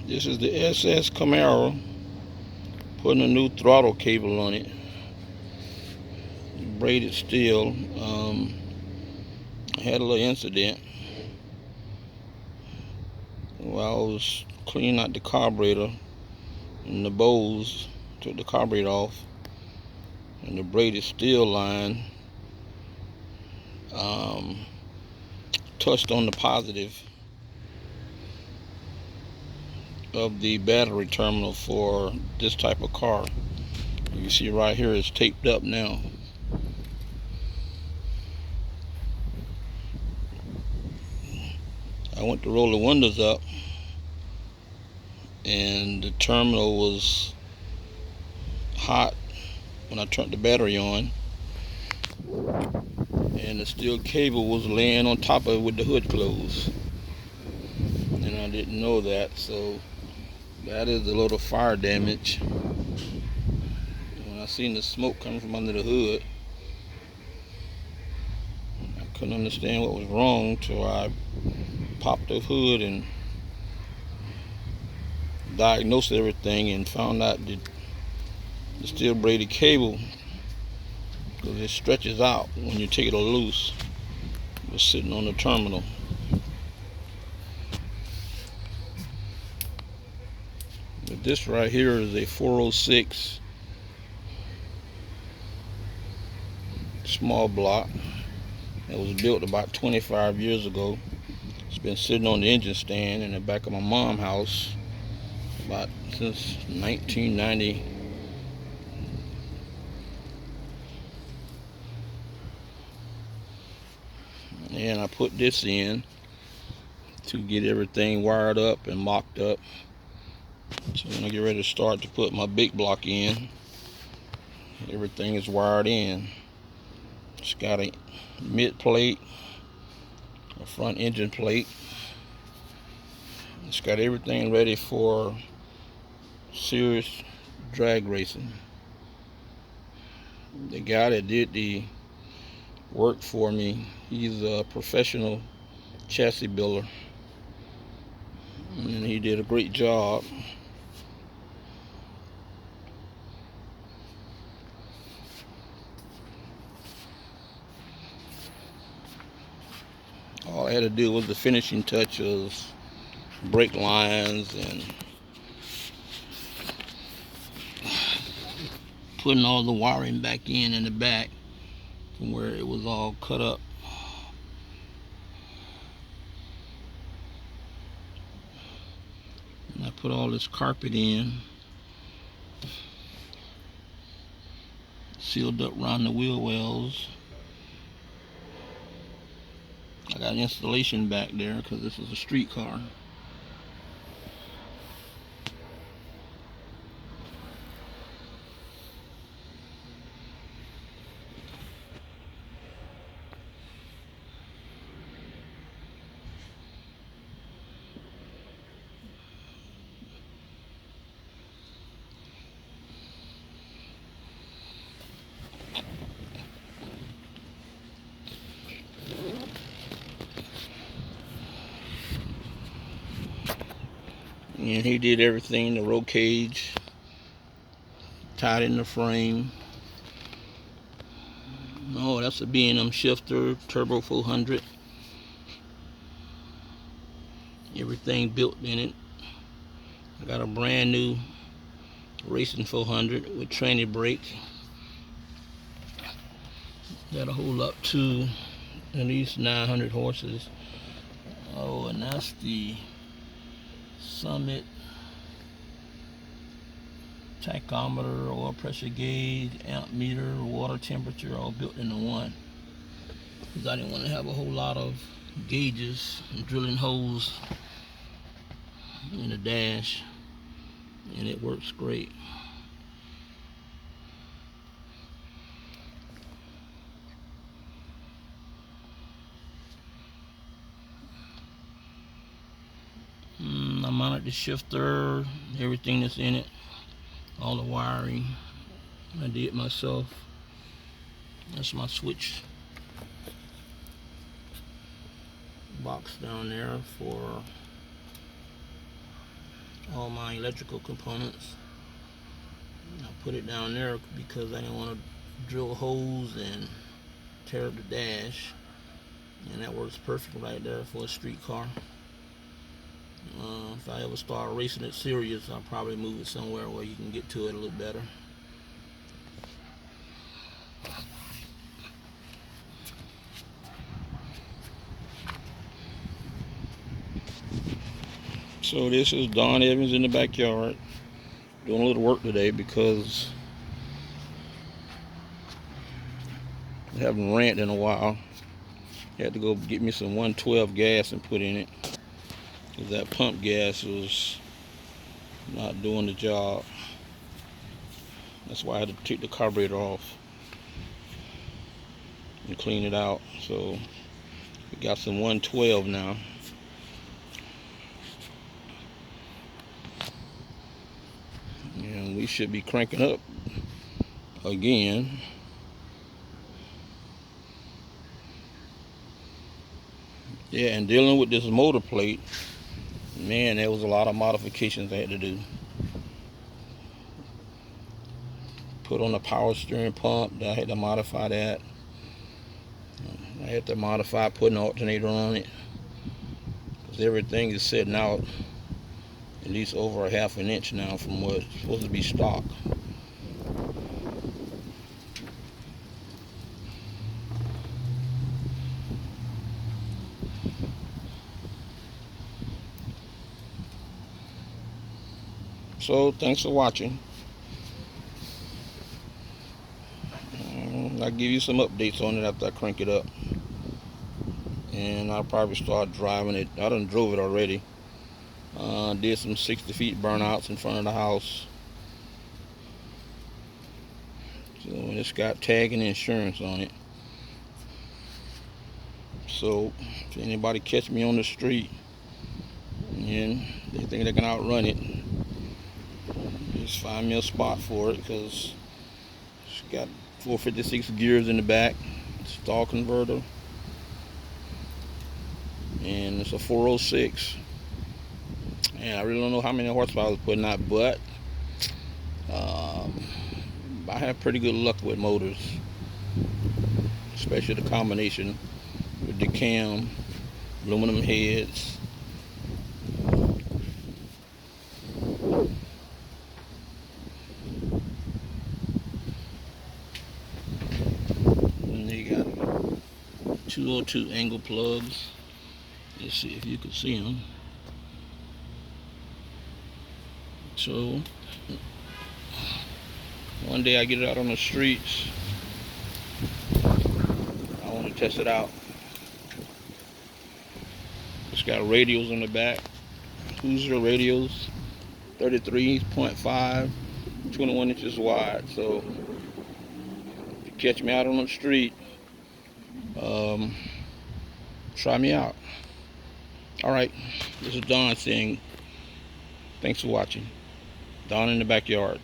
This is the SS Camaro, putting a new throttle cable on it, braided steel. I had a little incident while I was cleaning out the carburetor, and the Bose took the carburetor off, and the braided steel line um, touched on the positive of the battery terminal for this type of car. You can see right here it's taped up now. I went to roll the windows up, and the terminal was hot when I turned the battery on, and the steel cable was laying on top of it with the hood closed, and I didn't know that. So that is a little fire damage. When I seen the smoke coming from under the hood, I couldn't understand what was wrong, so I popped the hood and diagnosed everything and found out that the steel braided cable, because it stretches out when you take it loose, was sitting on the terminal. But this right here is a 406 small block that was built about 25 years ago. It's been sitting on the engine stand in the back of my mom's house about since 1990. And I put this in to get everything wired up and mocked up. So when I get ready to start to put my big block in, everything is wired in. It's got a mid plate, a front engine plate. It's got everything ready for serious drag racing. The guy that did the work for me, he's a professional chassis builder, and he did a great job. All I had to do was the finishing touches, brake lines, and putting all the wiring back in the back from where it was all cut up. And I put all this carpet in, sealed up around the wheel wells. I got installation back there because this is a street car. And he did everything, the roll cage, tied in the frame. Oh, that's a B&M shifter, Turbo 400. Everything built in it. I got a brand new Racing 400 with tranny brake. That'll hold up to at least 900 horses. Oh, and that's the Summit tachometer, oil pressure gauge, amp meter, water temperature, all built into one. Because I didn't want to have a whole lot of gauges and drilling holes in the dash, and it works great. I mounted the shifter, everything that's in it, all the wiring I did myself. That's my switch box down there for all all my electrical components. I put it down there because I didn't want to drill holes and tear up the dash, and that works perfect right there for a street car. If I ever start racing it serious, I'll probably move it somewhere where you can get to it a little better. So this is Don Evans in the backyard doing a little work today because I haven't ran in a while. Had to go get me some 112 gas and put in it because that pump gas was not doing the job. That's why I had to take the carburetor off and clean it out. So we got some 112 now. And we should be cranking up again. Yeah, and dealing with this motor plate, man, there was a lot of modifications I had to do. Put on the power steering pump, I had to modify that. I had to modify putting an alternator on it, because everything is sitting out at least over a half an inch now from what's supposed to be stock. So thanks for watching. I'll give you some updates on it after I crank it up, and I'll probably start driving it. I done drove it already. Did some 60 feet burnouts in front of the house. So it's got tag and insurance on it. So if anybody catch me on the street and they think they can outrun it, just find me a spot for it, because it's got 456 gears in the back, stall converter, and it's a 406. And I really don't know how many horsepower I was putting out, but I have pretty good luck with motors, especially the combination with the cam, aluminum heads. And they got 202 angle plugs. Let's see if you can see them. So one day I get it out on the streets, I want to test it out. It's got radials on the back, Hoosier radials, 33.5, 21 inches wide. So if you catch me out on the street, try me out. Alright, this is Don saying thanks for watching. Don in the backyard.